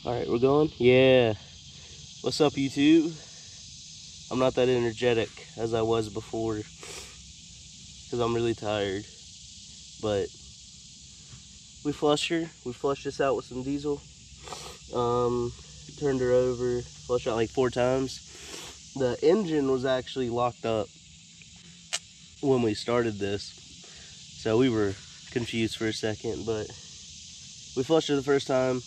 Alright, we're going? Yeah. What's up, YouTube? I'm not that energetic as I was before because I'm really tired. But we flushed her. We flushed this out with some diesel. Turned her over, flushed out like 4 times. The engine was actually locked up when we started this, so we were confused for a second, but we flushed her the first time,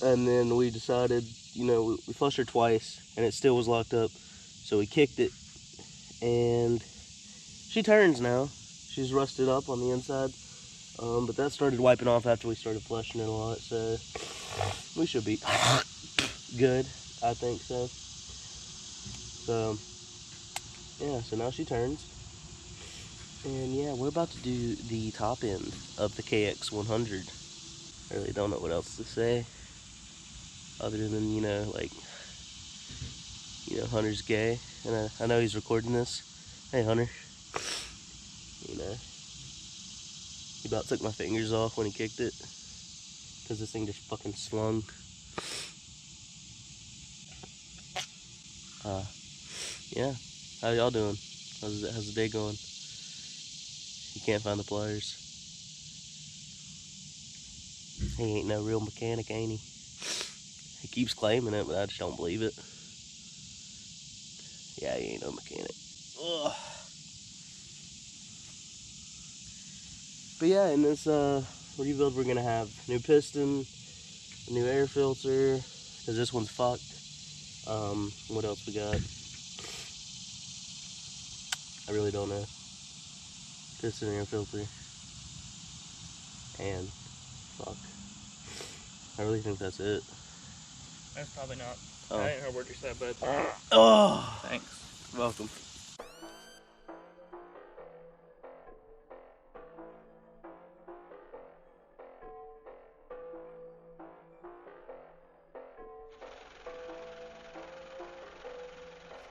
and then we decided, you know, we flushed her twice and it still was locked up, so we kicked it, and she turns now. She's rusted up on the inside, but that started wiping off after we started flushing it a lot, so we should be good, I think so. So yeah, so now she turns, and yeah, we're about to do the top end of the KX100. I really don't know what else to say other than, you know, like, you know, Hunter's gay, and I know he's recording this. Hey, Hunter. You know, he about took my fingers off when he kicked it because this thing just fucking slung. Yeah, how y'all doing? How's the day going? You can't find the pliers. He ain't no real mechanic, ain't he? He keeps claiming it, but I just don't believe it. Yeah, he ain't no mechanic. Ugh. But yeah, in this rebuild, we're gonna have new piston, a new air filter, because this one's fucked. What else we got? I really don't know. Piston and air filter. And fuck. I really think that's it. That's probably not. Oh. I didn't hear what you said, but oh, thanks. welcome.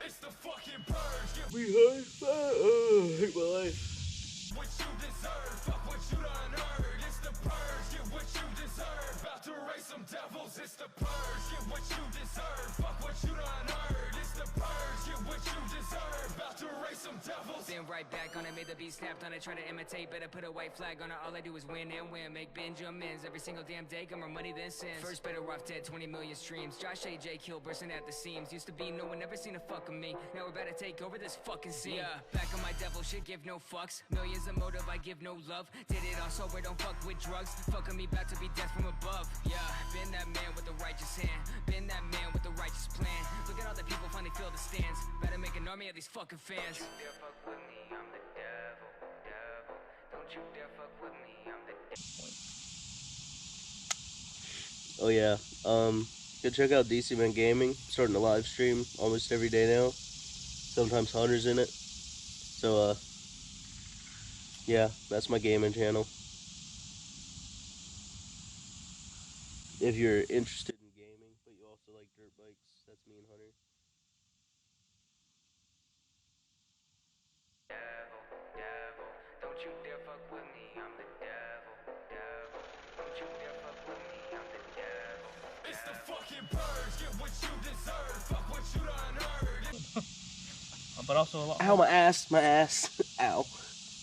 It's the fucking purge. We hate that. I hate my life. What you deserve, fuck what you done earned. It's the purge, get what you deserve. About to raise some devils, it's the purge. Get what you deserve, fuck what you done earned. It's the purge, get what you deserve. About to raise some devils. Then right back on it, made the beat snapped on it, try to imitate, better put a white flag on it. All I do is win and win, make Benjamins every single damn day, got more money than sins. First better off dead, 20 million streams. Josh AJ kill bursting at the seams. Used to be no one never seen a fuck of me. Now we're about to take over this fucking scene. Yeah, back on my devil shit, give no fucks. Millions of motive, I give no love. Did it all sober, don't fuck with drugs. Fucking me back to be death from above. Yeah, been that man with the righteous hand, been that man with the righteous plan. Look at all the people finally fill the stands. Better make an army of these fucking fans. Don't you dare fuck with me, I'm the devil, devil. Don't you dare fuck with me, I'm the devil. Oh yeah. Go check out DC Man Gaming. Starting a live stream almost every day now. Sometimes Hunter's in it. So yeah, that's my gaming channel. If you're interested in gaming, but you also like dirt bikes, that's me and Hunter. Devil, devil, don't you dare fuck with me, I'm the devil, devil. Don't you dare fuck with me, I'm the devil. It's the fucking purge, get what you deserve. Fuck what you done earned. But also a lot. Ow, my ass, my ass. Ow.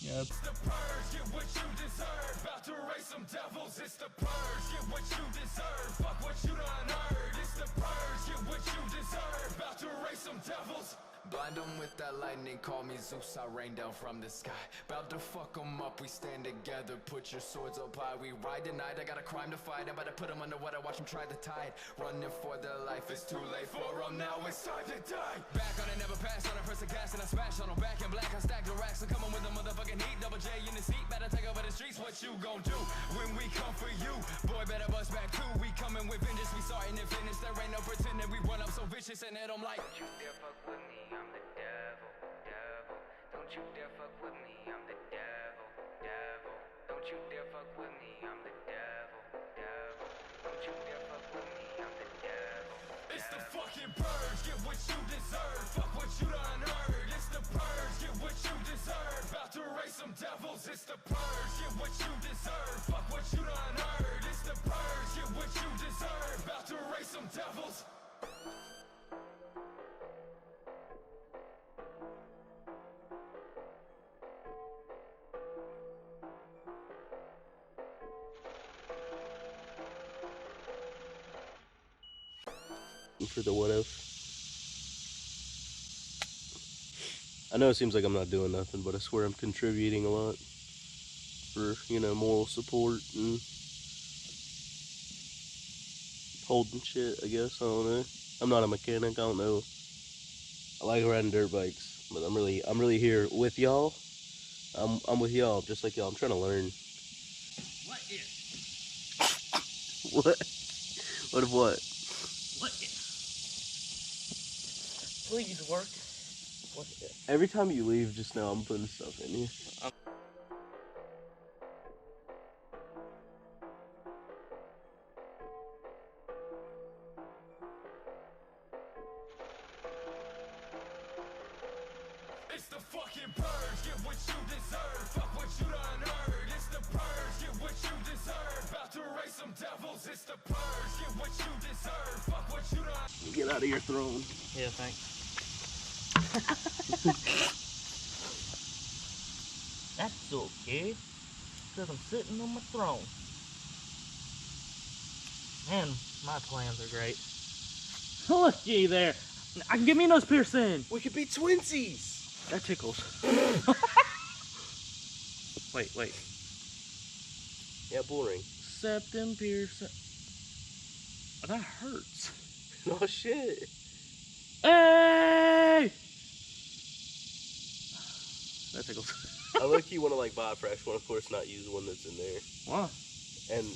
Yeah. It's the purge, get what you deserve. About to raise some devils. It's the purge, get what you deserve. Fuck what you done earned. It's the purge, get what you deserve. About to raise some devils. Blind 'em with that lightning, call me Zeus, I rain down from the sky. About to fuck 'em up, we stand together, put your swords up high. We ride tonight, I got a crime to fight. I'm about to put 'em underwater, watch 'em try the tide. Running for their life, it's too late for 'em, now it's time to die. Back on it, never pass on it, press the gas and I smash on 'em. Back in black, I stack the racks, I'm coming with the motherfucking heat. Double J in the seat, better take over the streets. What you gon' do when we come for you? Boy, better bust back too, we coming with vengeance. We starting to finish, there ain't no pretending. We run up so vicious and hit 'em like, Don't you dare fuck with me, I'm the devil, devil. Don't you dare fuck with me, I'm the devil, devil. Don't you dare fuck with me, I'm the devil, devil. Don't you dare fuck with me, I'm the devil. It's the fucking purge, get what you deserve. Fuck what you done earned. It's the purge, get what you deserve. About to raise some devils. It's the purge, get what you deserve. Fuck what you done earned. It's the purge, get what you deserve. About to for the what if. I know it seems like I'm not doing nothing, but I swear I'm contributing a lot for, you know, moral support and holding shit, I guess. I don't know. I'm not a mechanic, I don't know. I like riding dirt bikes, but I'm really here with y'all. I'm with y'all, just like y'all. I'm trying to learn. What if? What? What if what? What if? Please work. What if? Every time you leave just now, I'm putting stuff in here. It's the fucking purge, get what you deserve. Fuck what you done earned. It's the purge, get what you deserve. About to raise some devils. It's the purge, get what you deserve. Fuck what you done. Get out of your throne. Yeah, thanks. That's okay, because I'm sitting on my throne. Man, my plans are great. Looky there. I can get me those piercing. We could be twinsies. That tickles. Wait. Yeah, boring. Septum piercing. Oh, that hurts. Oh shit. Hey! That tickles. I look, you want to like buy a fresh one, of course, not use the one that's in there, Why? and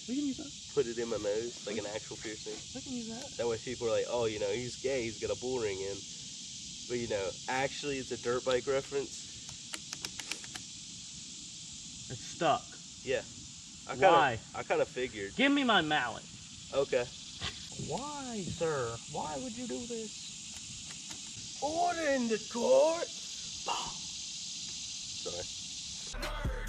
We can use that. put it in my nose like an actual piercing. We can use that. That way people are like, oh, you know, he's gay, he's got a bull ring in. But you know, actually it's a dirt bike reference. It's stuck. Yeah. Why? I kind of figured. Give me my mallet. Okay. Why, sir? Why would you do this? Order in the court. Sorry.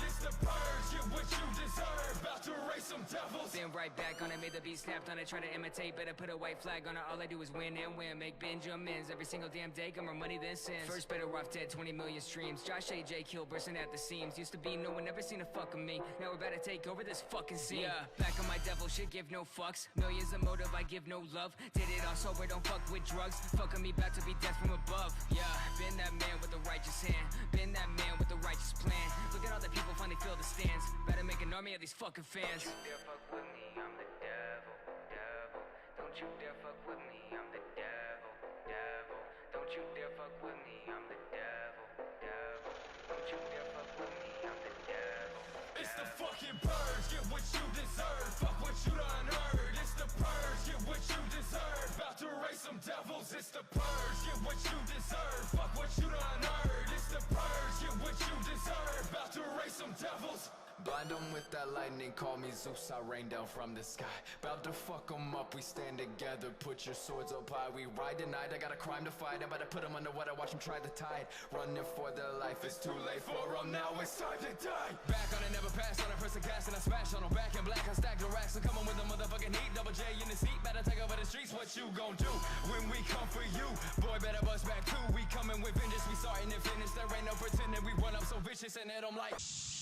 It's the purge, get what you deserve. About to raise some devils. Then right back on it, made the beat snapped on it, try to imitate, better put a white flag on it. All I do is win and win, make Benjamins every single damn day, got more money than sins. First better off dead, 20 million streams. Josh AJ Kill bursting at the seams. Used to be no one ever seen a fuck of me. Now we're about to take over this fucking scene. Yeah, back on my devil shit, give no fucks. Millions of motive, I give no love. Did it all sober, don't fuck with drugs. Fuck on me, about to be death from above. Yeah, been that man with the righteous hand. Been that man with the righteous plan. Look at all the people finally fill the stands. Better make an army of these fucking fans. Don't you dare fuck with me, I'm the devil, devil. Don't you dare fuck with me, I'm the devil, devil. Don't you dare fuck with me, I'm the devil, devil. Don't you dare fuck with me, I'm the devil. It's the fucking purge, get what you deserve. Fuck what you done earned. It's the purge, get what you deserve. About to raise some devils. It's the purge, get what you deserve. Fuck what you done earned. It's the purge, get what you deserve. About to raise some devils. Blind 'em with that lightning, call me Zeus, I rain down from the sky. About to fuck 'em up, we stand together, put your swords up high. We ride tonight, I got a crime to fight, I'm about to put 'em underwater, watch 'em try the tide. Running for their life, it's too late for 'em, now it's time to die. Back on it, never pass on a person gas, and I smash on 'em. Back in black, I stack the racks, I'm coming with the motherfucking heat. Double J in the seat, better take over the streets. What you gon' do when we come for you? Boy, better bust back too. We coming with vengeance, we starting to finish. There ain't no pretending, we run up so vicious and hit 'em like.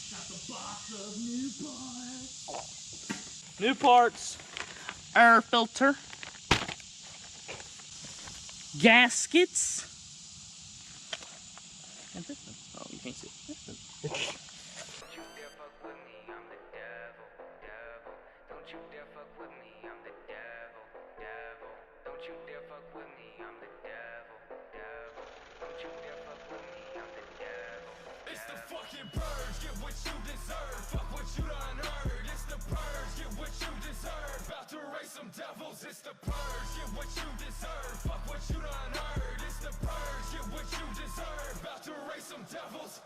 Got the box of new parts. New parts. Air filter. Gaskets. And piston. Oh, you can't see it. Piston. Don't you dare fuck with me, I'm the devil, devil. Don't you dare fuck with me, I'm the devil, devil. Don't you dare fuck with me, I'm the devil, devil. Don't you dare fuck with me, I'm the devil. It's the fucking purge, get what you deserve. Fuck what you done earned. It's the purge, get what you deserve. About to raise some devils. It's the purge, get what you deserve. Fuck what you done earned. It's the purge, get what you deserve. About to raise some devils.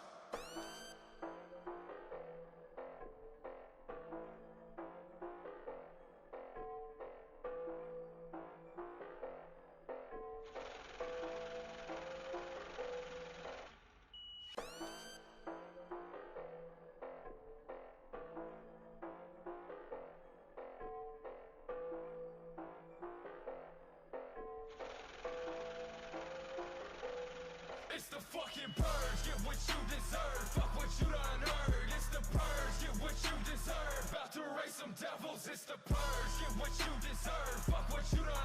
It's the fucking purge, get what you deserve. Fuck what you done earned. It's the purge, get what you deserve. About to raise some devils. It's the purge, get what you deserve. Fuck what you done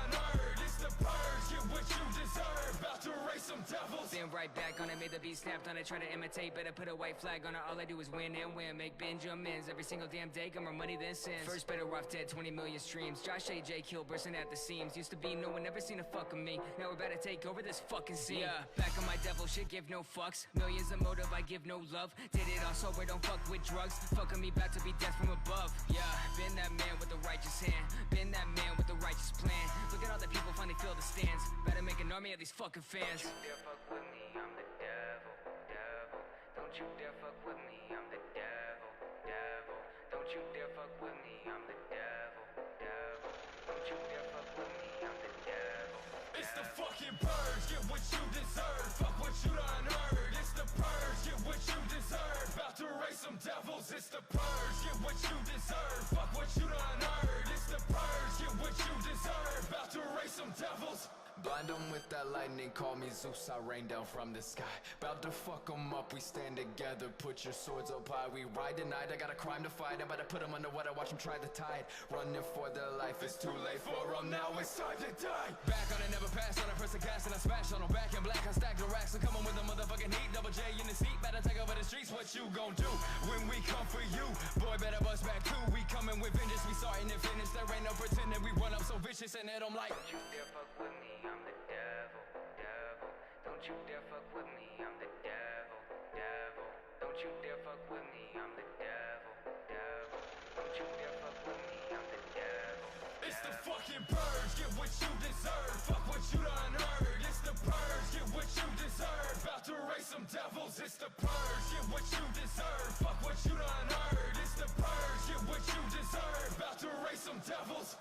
devils. Been right back on it, made the beat snapped on it, try to imitate, better put a white flag on it. All I do is win and win, make Benjamins every single damn day, got more money than sins. First better off dead, 20 million streams. Josh AJ Kill bursting at the seams. Used to be no one never seen a fuck of me. Now we're about to take over this fucking scene. Yeah, back on my devil shit, give no fucks. Millions of motive, I give no love. Did it all sober, don't fuck with drugs. Fucking me back to be death from above. Yeah, been that man with the righteous hand. Been that man with the righteous plan. Look at all the people finally fill the stands. Better make an army of these fucking fans. Don't you dare fuck with me, I'm the devil, devil. Don't you dare fuck with me, I'm the devil, devil. Don't you dare fuck with me, I'm the devil, devil. Don't you dare fuck with me, I'm the devil. It's the fucking purge, get what you deserve. Fuck what you done heard. It's the purge, get what you deserve. About to raise some devils. It's the purge, get what you deserve. Fuck what you done heard. It's the purge, get what you deserve. About to raise some devils. Blind them with that lightning, call me Zeus, I rain down from the sky. About to fuck them up, we stand together, put your swords up high. We ride tonight, I got a crime to fight, I'm about to put them underwater, watch them try the tide. Running for their life, it's too late for them, now it's time to die. Back on it, never pass on a press the gas and I smash on them. Back in black, I stack the racks, I'm coming with the motherfucking heat. Double J in the seat, better take over the streets, what you gon' do when we come for you? Boy, better bust back too, we coming with vengeance, we starting to finish. There ain't no pretending, we run up so vicious and hit them like, Don't you dare fuck with me, I'm the devil, devil. Don't you dare fuck with me, I'm the devil, devil. Don't you dare fuck with me, I'm the devil, devil. Don't you dare fuck with me, I'm the devil. it's the fucking purge, get what you deserve. Fuck what you done heard. It's the purge, get what you deserve. About to raise some devils. It's the purge, get what you deserve. Fuck what you done heard. It's the purge, get what you deserve. About to raise some devils.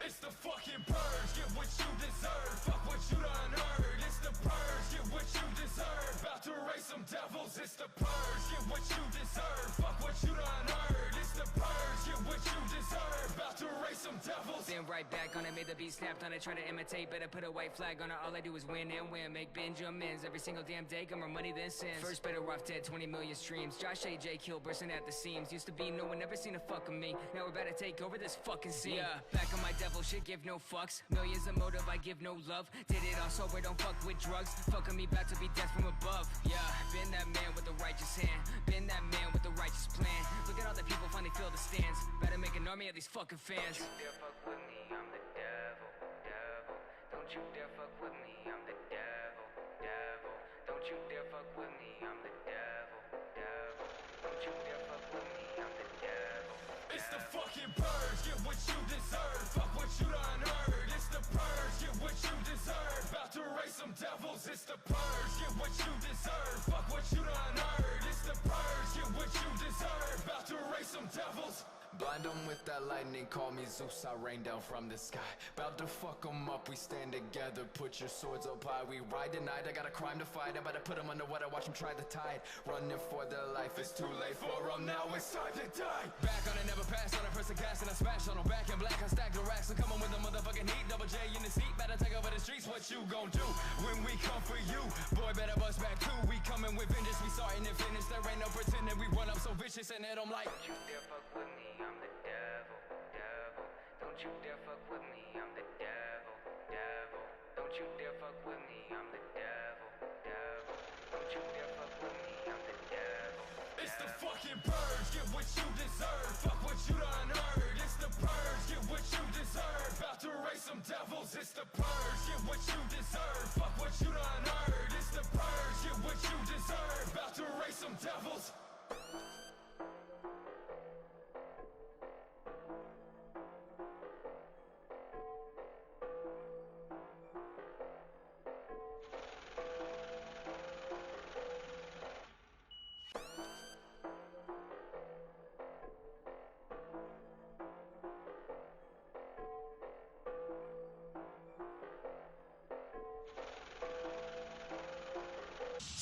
It's the fucking purge, get what you deserve. Fuck what you done heard. It's the purge, get what you deserve. About to raise some devils. It's the purge, get what you deserve. Fuck what you done heard. It's the purge, get what you deserve. About to raise some devils. Been right back on it, made the beat snapped on it, try to imitate, better put a white flag on it. All I do is win and win, make Benjamins every single damn day, got more money than sins. First better off dead, 20 million streams. Josh AJ Kill bursting at the seams. Used to be no one never seen a fuck of me. Now we're about to take over this fucking scene. Yeah, back on my devil shit, give no fucks. Millions of motive, I give no love. Did it all sober, don't fuck with drugs. Fucking me back to be death from above. Yeah, been that man with the righteous hand. Been that man with the righteous plan. Look at all the people finally fill the stands. Better make an army of these fucking fans. Don't you dare fuck with me, I'm the devil, devil. Don't you dare fuck with me, I'm the devil, devil. Don't you dare fuck with me, I'm the devil, devil. Don't you dare fuck with me, I'm the devil. It's the fucking purge, get what you deserve. Fuck what you done heard. It's the purge, get what you deserve. About to raise some devils. It's the purge, get what you deserve. Fuck what you done heard. It's the purge, get what you deserve. About to raise some devils. Blind them with that lightning, call me Zeus, I rain down from the sky. About to fuck them up, we stand together, put your swords up high. We ride tonight, I got a crime to fight, I'm about to put them underwater, watch them try the tide. Running for their life, it's too late for them, now it's time to die. Back on it, never pass on a press the gas and I smash on them. Back in black, I stack the racks, I'm coming with the motherfucking heat. Double J in the seat, better take over the streets, what you gon' do when we come for you? Boy, better bust back too, we coming with vengeance, we starting to finish. There ain't no pretending, we run up so vicious and hit them like, Don't you dare fuck with me, I'm the devil, devil. Don't you dare fuck with me, I'm the devil, devil. Don't you dare fuck with me, I'm the devil, devil. Don't you dare fuck with me, I'm the devil. It's the fucking purge, get what you deserve. Fuck what you done heard. It's the purge, get what you deserve. About to raise some devils. It's the purge, get what you deserve. Fuck what you done heard. It's the purge, get what you deserve. About to raise some devils.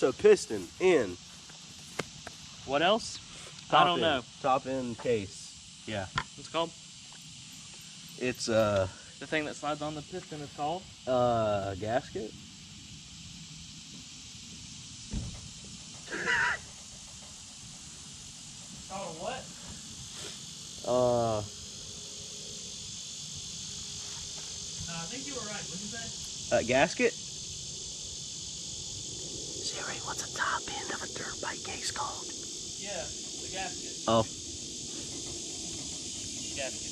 So Piston in What else? I don't know. Top end case. Yeah. What's it called? It's The thing that slides on the piston is called? Gasket. Called a what? I think you were right. What'd you say? Gasket. Siri, what's the top end of a dirt bike case called? Yeah, the gasket. Oh. Gasket.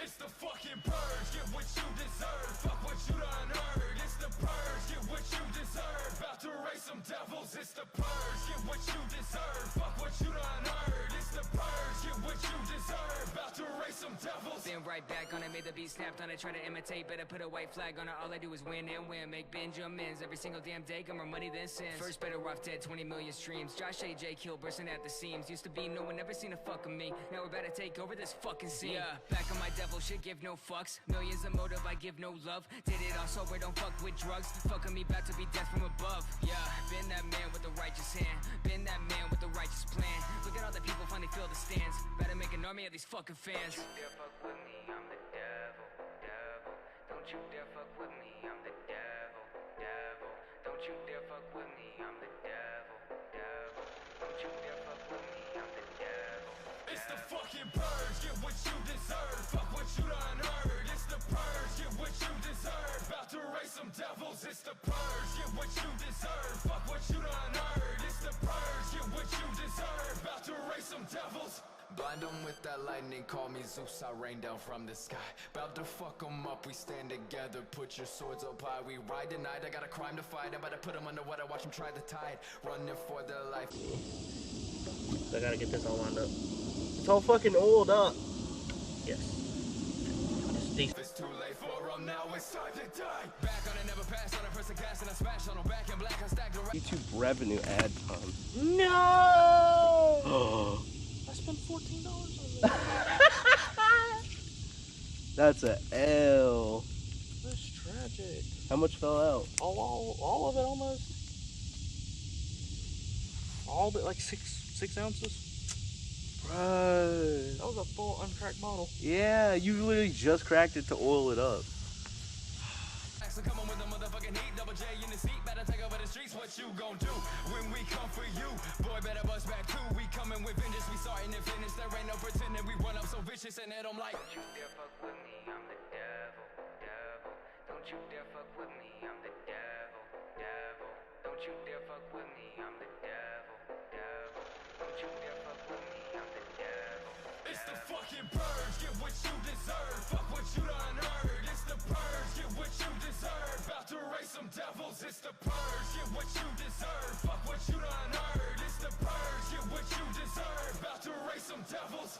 It's the fucking purge, get what you deserve. Fuck what you done heard. It's the purge, get what you deserve. About to raise some devils. It's the purge, get what you deserve. Fuck what you done heard. It's the purge, get what you deserve. About to raise some devils. Been right back on it, made the beat snapped on it, try to imitate, better put a white flag on it. All I do is win and win, make Benjamins every single damn day, got more money than sins. First better off dead, 20 million streams. Josh AJ Kill bursting at the seams. Used to be no one never seen a fuck of me. Now we're about to take over this fucking scene. Yeah, back on my devil shit, give no fucks. Millions of motive, I give no love. Did it all sober, don't fuck with drugs. Fucking me back to be death from above. Yeah, been that man with the righteous hand. Been that man with the righteous plan. Look at all the people finally fill the stands. Better make an army of these fucking fans. Don't you dare fuck with me, I'm the devil, devil. Don't you dare fuck with me, I'm the devil, devil. Don't you dare fuck with me, I'm the devil, devil. Don't you dare fuck with me, I'm the devil. It's the fucking purge, get what you deserve. Fuck what you done heard. It's the purge, get what you deserve. About to raise some devils. It's the purge, get what you deserve. Fuck what you done heard. It's the purge, get what you deserve. About to raise some devils. Blind 'em with that lightning, call me Zeus, I rain down from the sky. About to fuck 'em up, we stand together, put your swords up high. We ride tonight, I got a crime to fight. I'm about to put 'em underwater, watch 'em try the tide. Running for their life. So I gotta get this all lined up. It's all fucking oiled up. Yes. Just decent. It's too late for 'em now, it's time to die. Back on it, never pass on a person gas, and I smash on 'em back in black, I stack the YouTube revenue ad time. No! I spent $14 on this. That's a L. That's tragic. How much fell out? All of it almost. All but like six ounces. Bro. That was a full uncracked bottle. Yeah, you literally just cracked it to oil it up. So come on with the motherfucking heat, double J in the seat, better take over the streets, what you gon' do when we come for you? Boy, better bust back too, we coming with vengeance, we starting to finish, there ain't no pretending, we run up so vicious and hit 'em like. Don't you dare fuck with me, I'm the devil, devil. Don't you dare fuck with me, I'm the devil, devil. Don't you dare fuck with me, I'm the devil, devil. Don't you dare fuck with me, I'm the devil. It's the fucking purge, get what you deserve. Fuck what you done heard. It's the purge, get what you deserve. About to raise some devils. It's the purge, get what you deserve. Fuck what you done heard. It's the purge, get what you deserve. About to raise some devils.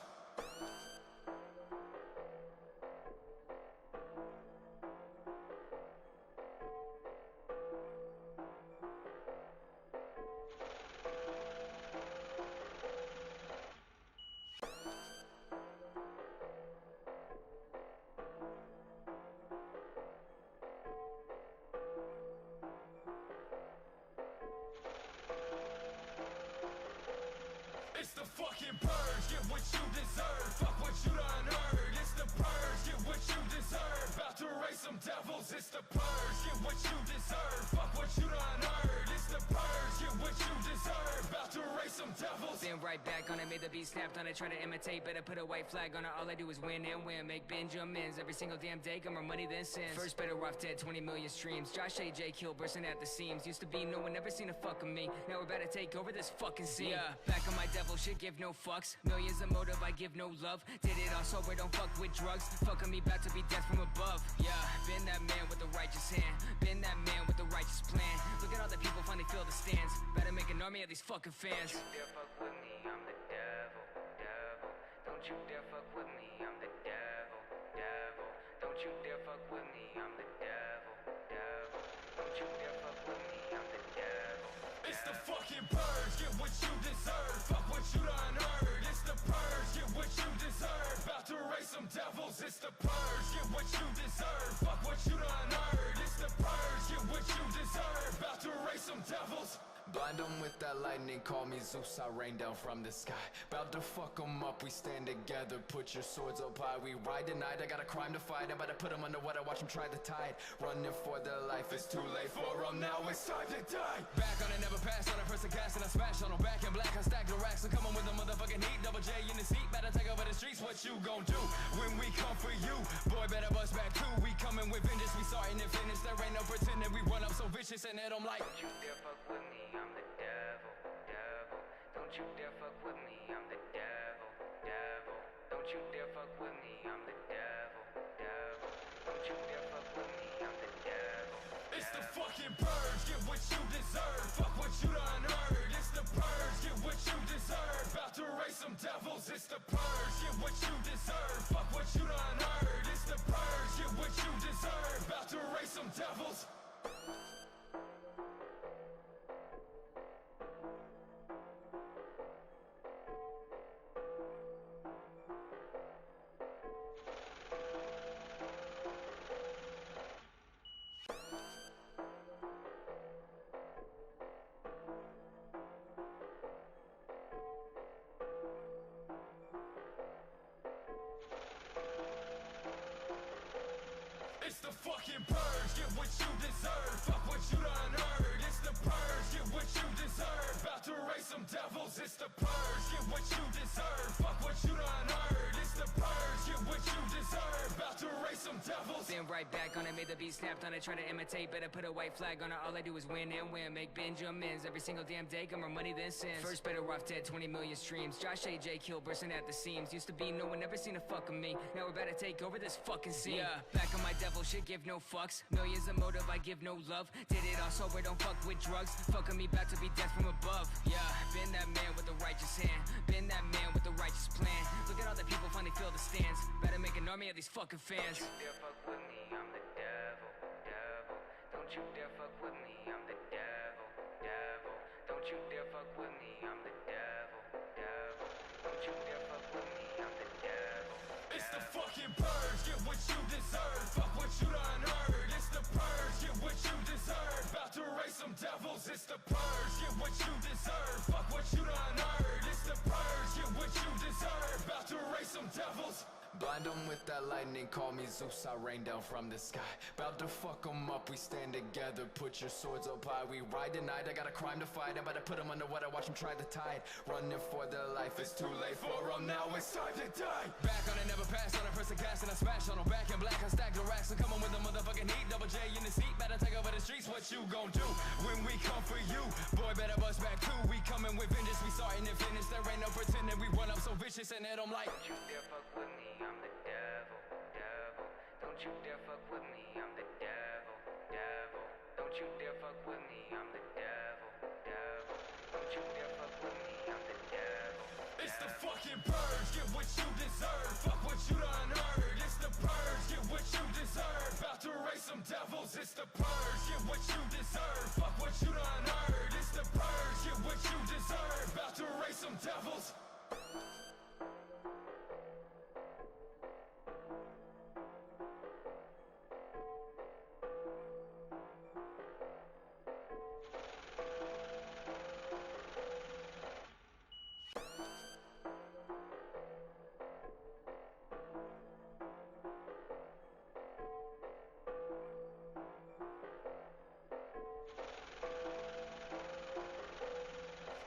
It's the fucking purge, get what you deserve. Fuck what you done heard. It's the purge, get what you deserve. About to raise some devils. It's the purge, get what you deserve. Fuck what you done heard. It's the purge, get what you deserve. About to raise some devils. Been right back on it, made the beat snapped on it, try to imitate, better put a white flag on it. All I do is win and win, make Benjamins every single damn day, got more money than sins. First better off dead, 20 million streams. Josh AJ Kill bursting at the seams. Used to be no one never seen a fuck of me. Now we're about to take over this fucking scene. Yeah, back on my devil shit, give no fucks. Millions of motive, I give no love. Did it all sober, don't fuck with drugs. Fucking me back to be death from above. Yeah, been that man with the righteous hand. Been that man with the righteous plan. Look at all the people finally fill the stands. Better make an army of these fucking fans. Don't you dare fuck with me, I'm the devil, devil. Don't you dare fuck with me, I'm the devil, devil. Don't you dare fuck with me, I'm the devil, devil. Don't you dare fuck with me, I'm the devil. It's the fucking purge, get what you deserve. Fuck what you done heard. It's the purge, get what you deserve. About to raise some devils. It's the purge, get what you deserve. Fuck what you done heard. It's the purge, get what you deserve. About to raise some devils. Blind them with that lightning, call me Zeus, I rain down from the sky. About to fuck them up, we stand together, put your swords up high. We ride tonight, I got a crime to fight, I'm about to put them underwater, watch them try the tide. Running for their life, it's too late for them, now it's time to die. Back on it, never pass on a person cast, and I smash on them, back in black, I stack the racks. I'm coming with the motherfucking heat, double J in the seat, better take over the streets, what you gon' do when we come for you? Boy, better bust back too, we coming with vengeance, we starting to finish, there ain't no pretending, we run up so vicious, and then I'm like, don't you dare fuck with me, I'm the devil, devil. Don't you dare fuck with me, I'm the devil, devil. Don't you dare fuck with me, I'm the devil, devil. Don't you dare fuck with me, I'm the devil. It's the fucking purge, get what you deserve. Fuck what you done heard. It's the purge, get what you deserve. About to raise some devils. It's the purge, get what you deserve. Fuck what you done heard. It's the purge, get what you deserve. About to raise some devils. It's the fucking purge, get what you deserve. Fuck what you done heard. It's the purge, get what you deserve. About to raise some devils. It's the purge, get what you deserve. Fuck what you done heard. It's the purge, get what you deserve. About to raise some devils. Been right back on it, made the beat snapped on it, try to imitate, better put a white flag on it. All I do is win and win, make Benjamins every single damn day, got more money than sins. First better off dead, 20 million streams. Josh AJ kill bursting at the seams. Used to be no one ever seen a fuck of me. Now we're about to take over this fucking scene. Yeah, back on my devil shit, give no fucks. Millions of motive, I give no love. Did it all sober, don't fuck with drugs. Fucking me back to be death from above. Yeah, been that man with the righteous hand. Been that man with the righteous plan. Look at all the people finally fill the stands. Better make an army of these fucking fans. Don't you dare fuck with me, I'm the devil, devil. Don't you dare fuck with me, I'm the devil, devil. Don't you dare fuck with me, I'm the devil, devil. Don't you dare fuck with me, I'm the devil. It's the fucking purge, get what you deserve. Fuck what you done heard. It's the purge, get what you deserve. About to raise some devils. It's the purge, get what you deserve. Fuck what you done heard. It's the purge, get what you deserve. About to raise some devils. Blind them with that lightning, call me Zeus, I rain down from the sky. About to fuck them up, we stand together, put your swords up high. We ride tonight, I got a crime to fight, I'm about to put them underwater, watch them try the tide. Running for their life, it's too late for them, now it's time to die. Back on it, never pass on a person cast, and I smash on them, back in black, I stack the racks. I'm coming with the motherfucking heat, double J in the seat, better take over the streets, what you gon' do when we come for you? Boy, better bust back too, we coming with vengeance, we starting to finish, there ain't no pretending, we run up so vicious, and then I'm like, Don't you dare fuck with me, I'm the devil, devil. Don't you dare fuck with me, I'm the devil, devil. Don't you dare fuck with me, I'm the devil, devil. Don't you dare fuck with me, I'm the devil. It's the fucking purge, get what you deserve. Fuck what you done heard. It's the purge, get what you deserve. About to raise some devils. It's the purge, get what you deserve. Fuck what you done heard. It's the purge, get what you deserve. About to raise some devils.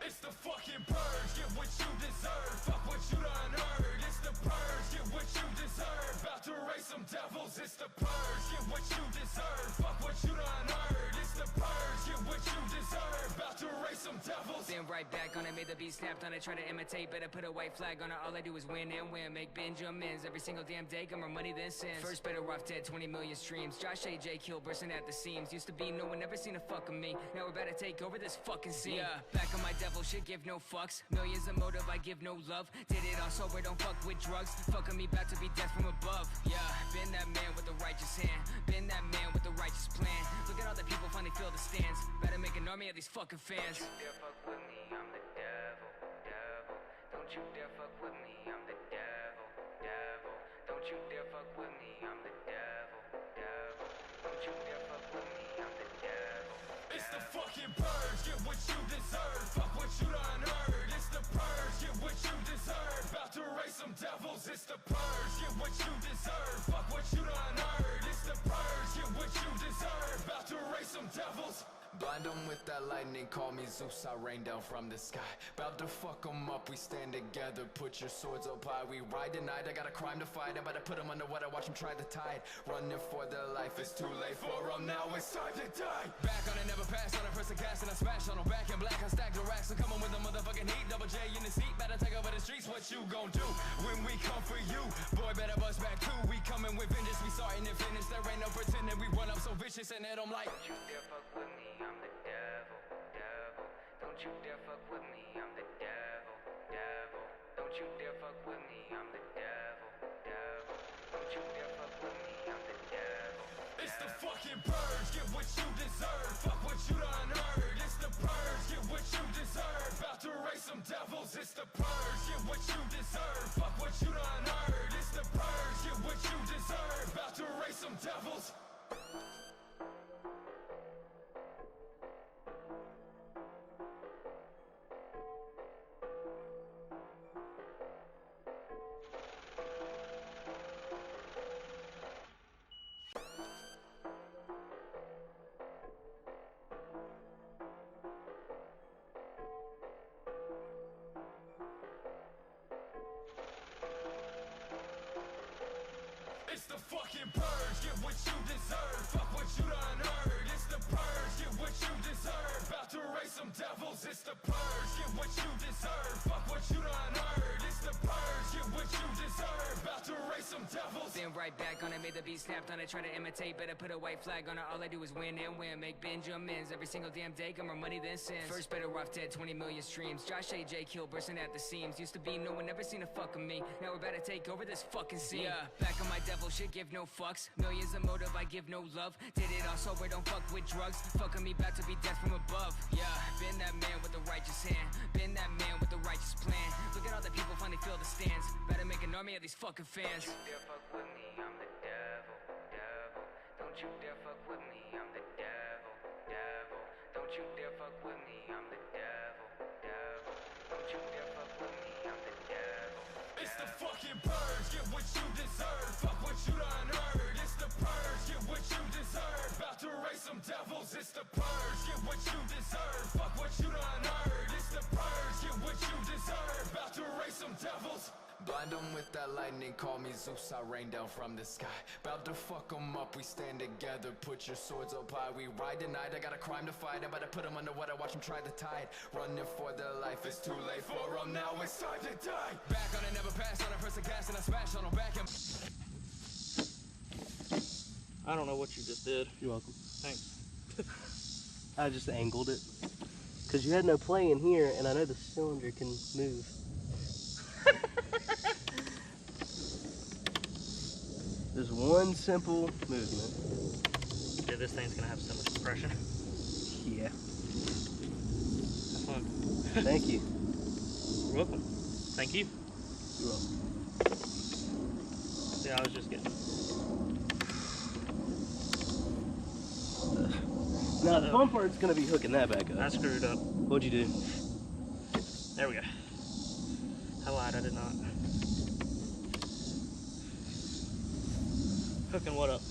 It's the fucking purge, get what you deserve. Fuck what you done heard. It's the purge, get what you deserve. About to raise some devils. It's the purge, get what you deserve. Fuck what you done heard. It's the purge, get what you deserve. About to raise some devils. Been right back on it, made the beat snapped on it, try to imitate, better put a white flag on it. All I do is win and win, make Benjamins every single damn day, got more money than sins. First better off dead, 20 million streams. Josh AJ kill bursting at the seams. Used to be no one ever seen a fuck of me. Now we're about to take over this fucking scene. Yeah, back on my devil shit, give no fucks. Millions of motive, I give no love. Did it all sober, don't fuck with drugs. Fucking me back to be death from above. Yeah, been that man with the righteous hand. Been that man with the righteous plan. Look at all the people finally fill the stands. Better make an army of these fucking fans. Don't you dare fuck with me, I'm the devil, devil. Don't you dare fuck with me, I'm the devil, devil. Don't you dare fuck with me, I'm the devil, devil. Don't you dare fuck with me, I'm the devil. It's the fucking purge, get what you deserve. devils, it's the purge. Get what you deserve, fuck what you done heard. It's the purge, get what you deserve. About to raise some devils. Blind them with that lightning, call me Zeus, I rain down from the sky. About to fuck them up, we stand together, put your swords up high. We ride tonight, I got a crime to fight, I'm about to put them underwater, watch them try the tide. Running for their life, it's too late for them, now it's time to die. Back on it, never pass on it, press the gas and I smash on them. Back in black, I stack the racks, I'm coming with the motherfucking heat. Double J in the seat, better take over the streets, what you gon' do when we come for you? Boy, better bust back too, we coming with vengeance, we starting and finish. There ain't no pretending, we run up so vicious and hit them like, Don't you dare fuck with me, I'm the devil, devil. Don't you dare fuck with me, I'm the devil, devil. Don't you dare fuck with me, I'm the devil, devil. Don't you dare fuck with me, I'm the devil. It's the fucking purge, get what you deserve, fuck what you done heard. It's the purge, get what you deserve. About to raise some devils, it's the purge, get what you deserve, fuck what you done heard. It's the purge, get what you deserve. About to raise some devils. It's the fucking purge, get what you deserve, fuck what you done heard. It's the purge, get what you deserve. About to raise some devils, it's the purge, get what you deserve, fuck what you done heard. It's the purge, get what you deserve. About to raise some devils. Then right back on it, made the beat snapped on it, try to imitate, better put a white flag on it. All I do is win and win, make Benjamins every single damn day, got more money than sins. First better off dead, 20 million streams. Josh AJ kill bursting at the seams. Used to be no one ever seen a fuck of me. Now we're about to take over this fucking scene. Yeah, back on my devil shit, give no fucks. Millions of motive, I give no love. Did it all sober, don't fuck with drugs. Fucking me back to be death from above. Yeah, been that man with the righteous hand, been that man with the righteous plan. Look at all the people finally fill the stands. Better make an army of these fucking fans. Don't you dare fuck with me, I'm the devil, devil. Don't you dare fuck with me, I'm the devil, devil. Don't you dare fuck with me, I'm the devil, devil. Don't you dare fuck with me, I'm the devil. It's the fucking purge, get what you deserve, fuck what you done heard. It's the purge, get what you deserve. About to raise some devils, it's the purge, get what you deserve, fuck what you done heard. It's the purge, get what you deserve. About to raise some devils. Blind them with that lightning, call me Zeus, I rain down from the sky. About to fuck them up, we stand together, put your swords up high. We ride tonight, I got a crime to fight, I'm about to put them underwater, watch them try the tide. Running for their life, it's too late for them, now it's time to die. Back on it, never pass on it, press the gas and I smash on them. Back and I don't know what you just did. You're welcome. Thanks. I just angled it. Because you had no play in here, and I know the cylinder can move. There's one simple movement. Dude, this thing's gonna have so much compression. Yeah. Have fun. Thank you. You're welcome. Thank you. You're welcome. See, I was just getting. Now, the fun part's going to be hooking that back I up. screwed up. What'd you do? There we go. I lied, I did not. Hooking what up?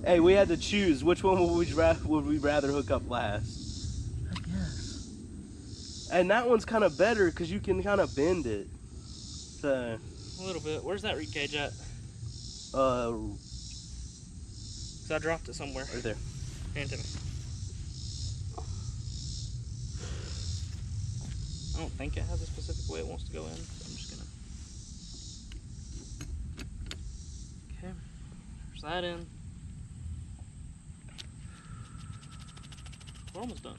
Hey, we had to choose. Which one would we rather hook up last? I guess. And that one's kind of better because you can kind of bend it. So, A little bit. Where's that reed cage at? Because I dropped it somewhere. right there. Hand it to me. I don't think it has a specific way it wants to go in, so I'm just gonna. Okay, there's that in. We're almost done.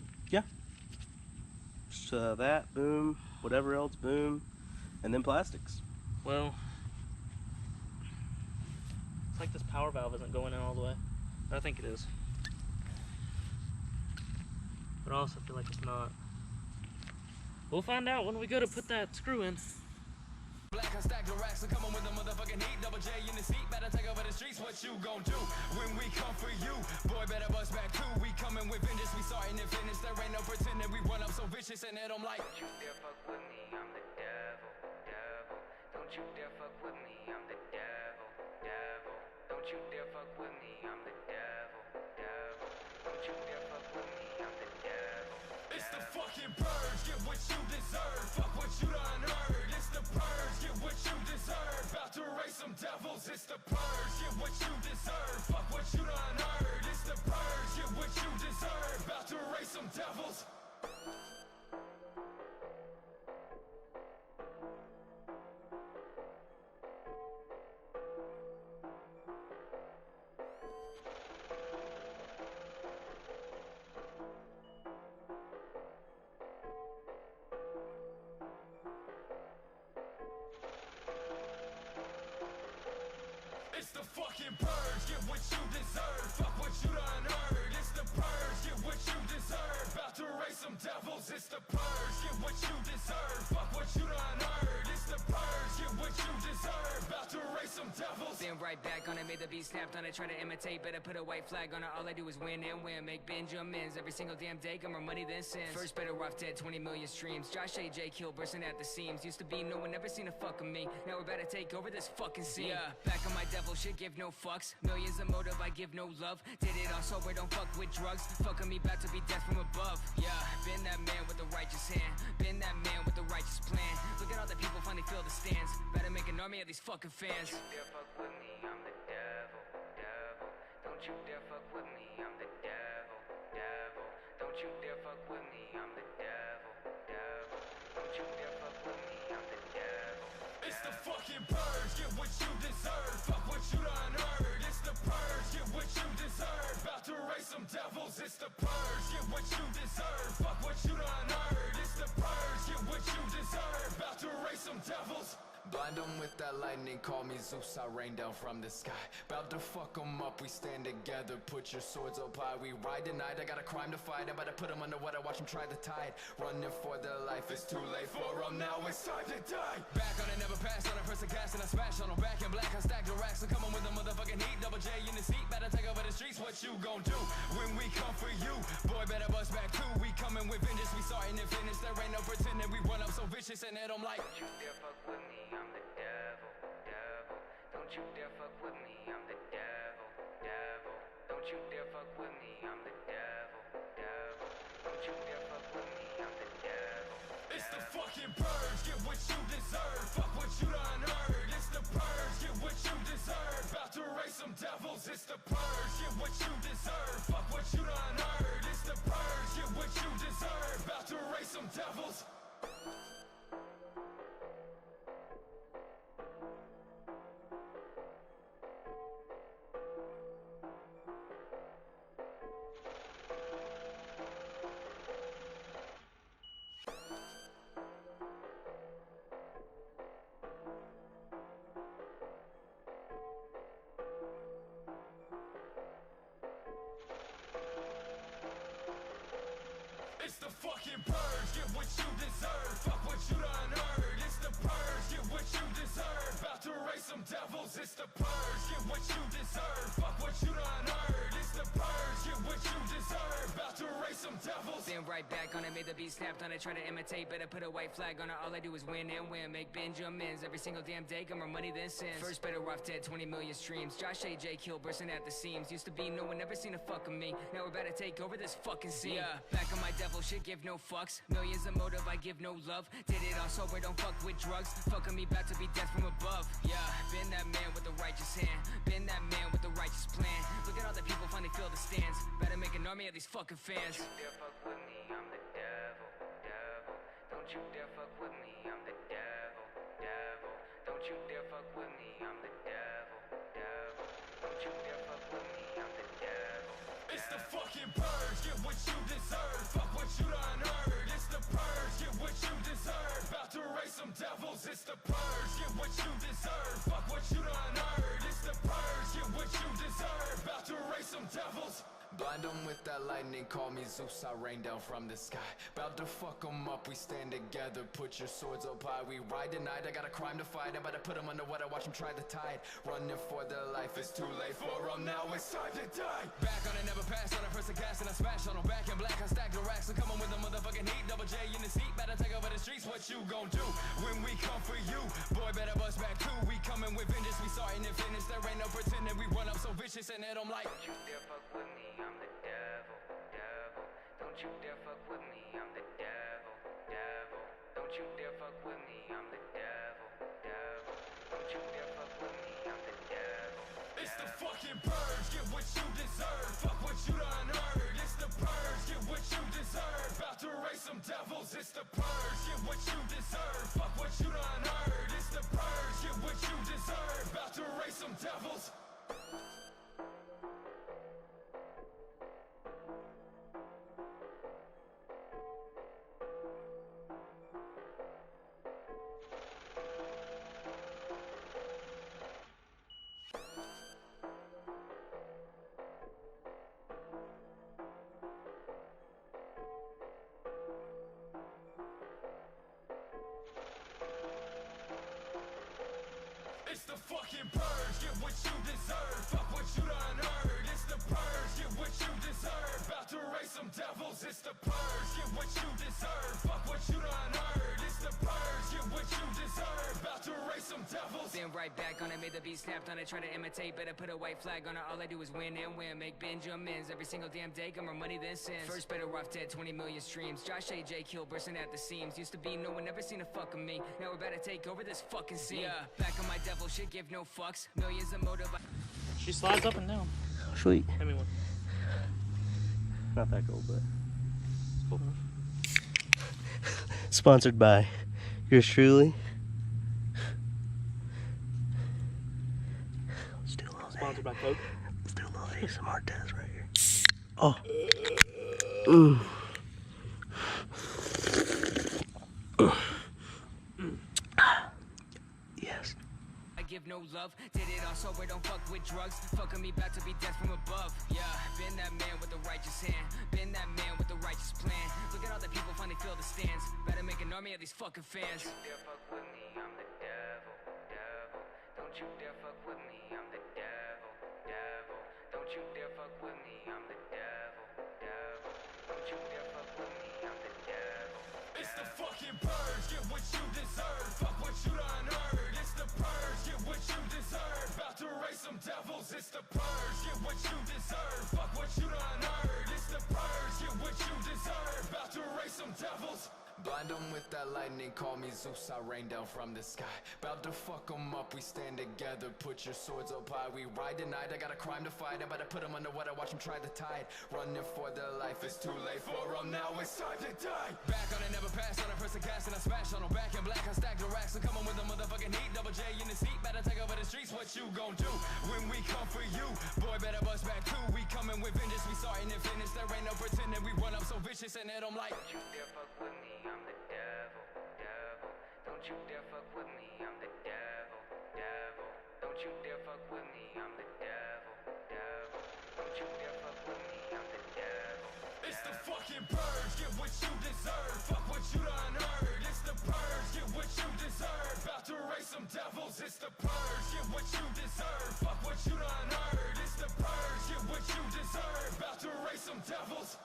Just, that, boom, whatever else, boom, and then plastics. Well, it's like this power valve isn't going in all the way. But I think it is. But I also feel like it's not. We'll find out when we go to put that screw in. black, black, I stack the racks. I'm coming with the motherfucking heat. Double J in the seat, better take over the streets. What you gon' do when we come for you? Boy, better bust back too. We coming with vengeance, we starting to finish. There ain't no pretending, we run up so vicious and it I'm like, Don't you dare fuck with me, I'm the devil, devil. Don't you dare fuck with me, I'm the devil, devil. Don't you dare fuck with me, I'm the devil, devil. Don't you dare fuck with me, I'm the devil. It's the fucking purge, get what you deserve. Fuck what you done heard. It's the purge, get what you deserve. About to raise some devils. It's the purge, get what you deserve. Fuck what you done heard. It's the purge, get what you deserve. About to raise some devils. It's the fucking purge, get what you deserve. Fuck what you done heard. It's the purge, get what you deserve. About to raise some devils. It's the purge, get what you deserve. Fuck what you done heard. It's the purge, get what you deserve. About to raise some devils. Then right back on it, made the beat snapped on it, try to imitate, better put a white flag on it. All I do is win and win, make Benjamins every single damn day, got more money than sins. First better off dead, 20 million streams. Josh AJ kill bursting at the seams. Used to be no one ever seen a fuck of me. Now we're about to take over this fucking scene. Yeah, back on my devil shit, give no fucks. Millions of motive, I give no love. Did it all sober, don't fuck with drugs. Fucking me back to be death from above. Yeah, been that man with the righteous hand. Been that man with the righteous plan. Look at all the people finally fill the stands. Better make an army of these fucking fans. Don't you dare fuck with me, I'm the devil, devil. Don't you dare fuck with me, I'm the devil, devil. Don't you dare fuck with me, I'm the devil, devil. Don't you dare fuck with me, I'm the devil. It's the fucking purge, get what you deserve. Fuck what you done heard. It's the purge, get what you deserve. About to raise some devils. It's the purge, get what you deserve. Fuck what you done heard. It's the purge, get what you deserve. About to raise some devils. blind them with that lightning, call me Zeus, I rain down from the sky. About to fuck them up, we stand together, put your swords up high. We ride tonight, I got a crime to fight. I'm about to put them underwater, watch them try the tide. Running for their life, it's too late for them, now it's time to die. Back on it, never pass on a person cast, and I smash on them. Back in black, I stack the racks, I'm coming with the motherfucking heat. Double J in the seat, better take over the streets. What you gon' do when we come for you? Boy, better bust back too. We coming with vengeance, we starting to finish. There ain't no pretending, we run up so vicious, and it I'm like, don't you dare fuck with me, I'm the devil, devil. Don't you dare fuck with me, I'm the devil, devil. Don't you dare fuck with me, I'm the devil, devil. Don't you dare fuck with me, I'm the devil. It's the fucking purge, get what you deserve. Fuck what you done heard. It's the purge, get what you deserve. About to raise some devils. It's the purge, get what you deserve. Fuck what you done heard. It's the purge, get what you deserve. About to raise some devils. It's the fucking purge, get what you deserve. Fuck what you done heard. It's the purge, get what you deserve. About to raise some devils. It's the purge, get what you deserve. Fuck what you done heard. It's the purge, get what you deserve. About to raise some devils. Then right back on it, made the beat snapped on it, try to imitate, better put a white flag on it. All I do is win and win, make Benjamins every single damn day, got more money than sins. First better off dead, 20 million streams. Josh AJ kill bursting at the seams. Used to be no one ever seen a fuck of me. Now we're about to take over this fucking scene. Yeah, back on my devil shit, give no fucks. Millions of motive, I give no love. Did it all sober, don't fuck with drugs. Fucking me back to be death from above. Yeah, been that man with the righteous hand. Been that man with the righteous plan. Look at all the people finally fill the stands. Better make an army of these fucking fans. Don't you dare fuck with me, I'm the devil, devil. Don't you dare fuck with me, I'm the devil, devil. Don't you dare fuck with me, I'm the devil, devil. Don't you dare fuck with me, I'm the devil. It's the fucking purge, get what you deserve. Fuck what you done heard. It's the purge, get what you deserve. About to raise some devils. It's the purge, get what you deserve. Fuck what you done heard. It's the purge, get what you deserve. About to raise some devils. blind Blind 'em with that lightning, call me Zeus, I rain down from the sky. About to fuck 'em up, we stand together, put your swords up high. We ride tonight, I got a crime to fight. I'm about to put 'em underwater, watch 'em try the tide. Running for their life, it's too late for 'em, now it's time to die. Back on it, never pass on a press the gas and I smash on 'em. Back in black, I stack the racks, I'm coming with the motherfucking heat. Double J in the seat, better take over the streets. What you gon' do when we come for you? Boy, better bust back too. We coming with vengeance, we starting to finish. There ain't no pretending, we run up so vicious and hit 'em like, don't you dare fuck with me, I'm the devil, devil. Don't you dare fuck with me, I'm the devil, devil. Don't you dare fuck with me, I'm the devil, devil. Don't you dare fuck with me, I'm the devil. It's the fucking purge, get what you deserve. Fuck what you done heard. It's the purge, get what you deserve. About to raise some devils. It's the purge, get what you deserve. Fuck what you done heard. It's the purge, get what you deserve. About to raise some devils. It's the fucking purge, get what you deserve. Fuck what you done heard. It's the purge, get what you deserve. About to raise some devils. It's the purge, get what you deserve. Fuck what you done heard. It's the purge, get what you deserve. About to raise some devils. Then right back on it, made the beat snapped on it, try to imitate, better put a white flag on it. All I do is win and win, make Benjamins every single damn day, got more money than sins. First better off dead, 20 million streams. Josh AJ Kill bursting at the seams. Used to be no one ever seen a fuck of me. Now we're about to take over this fucking scene. Yeah, back on my devil shit, give no fucks. Millions of motive. She slides up and down. Sweet. Give me one. Not that cool, but It's cool. sponsored by yours truly. Let's do a little Sponsored by Coke. Let's do a little ASMR test right here. Oh. Ooh. Yes. I give no love, did it all sober, don't fuck with drugs. Fucking me back to be death from above. Yeah, been that man with the righteous hand, been that man with the righteous plan. Look at all the people finally fill the stands. Better make an army of these fucking fans. Don't you dare fuck with me, I'm the devil, devil. Don't you dare fuck with me, I'm the devil, devil. Don't you dare fuck with me, I'm the devil, devil. Don't you dare fuck with me, I'm the devil. It's the fucking purge, get what you deserve. Fuck what you done heard. It's the purge, get what you deserve. About to raise some devils. It's the purge, get what you deserve. Fuck what you done heard. It's the purge, get what you deserve. About to raise some devils. Blind 'em with that lightning, call me Zeus, I rain down from the sky. About to fuck 'em up, we stand together, put your swords up high. We ride tonight, I got a crime to fight. I'm about to put 'em underwater, watch 'em try the tide. Running for their life, it's too late for 'em, now it's time to die. Back on it, never pass on a press the gas and I smash on 'em. Back in black, I stack the racks, I'm coming with the motherfucking heat. Double J in the seat, better take over the streets. What you gon' do when we come for you? Boy, better bust back too. We coming with vengeance, we starting to finish. There ain't no pretending, we run up so vicious and hit 'em like, Don't you dare fuck with me, I'm the devil, devil. Don't you dare fuck with me, I'm the devil, devil. Don't you dare fuck with me, I'm the devil, devil. Don't you dare fuck with me, I'm the devil. It's the fucking purge, get what you deserve. Fuck what you done heard. It's the purge, get what you deserve. About to raise some devils. It's the purge, get what you deserve. Fuck what you done heard. It's the purge, get what you deserve. About to raise some devils.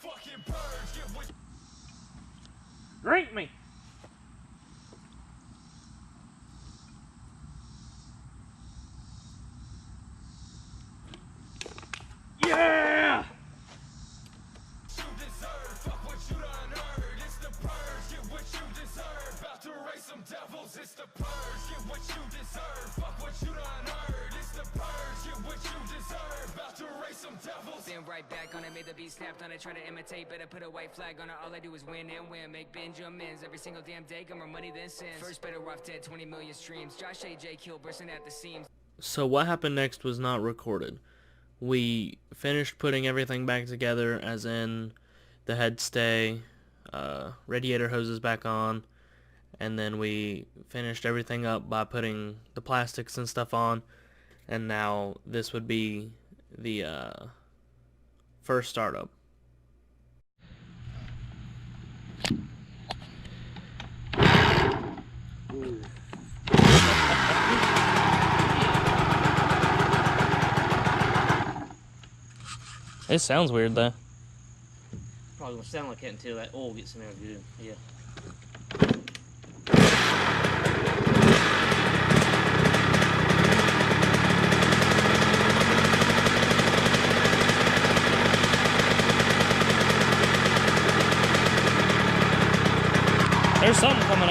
fucking purge. Get what Drink me. Yeah! you deserve. Fuck what you done earned. It's the purge. Get what you deserve. About to raise some devils. It's the purge. Get what you deserve. Fuck what you done earned. It's the purge. Get what you deserve. About to raise some devils. Then right back on it, made the beat snapped on it, try to imitate, better put a white flag on it. All I do is win and win, make Benjamins every single damn day, got more money than sins. First better off dead, 20 million streams. Josh AJ Kill bursting at the seams. So what happened next was not recorded. We finished putting everything back together, as in the head stay, radiator hoses back on, and then we finished everything up by putting the plastics and stuff on, and now this would be the first startup. It sounds weird though. Probably gonna sound like that until that oil gets in there good. Yeah. There's something coming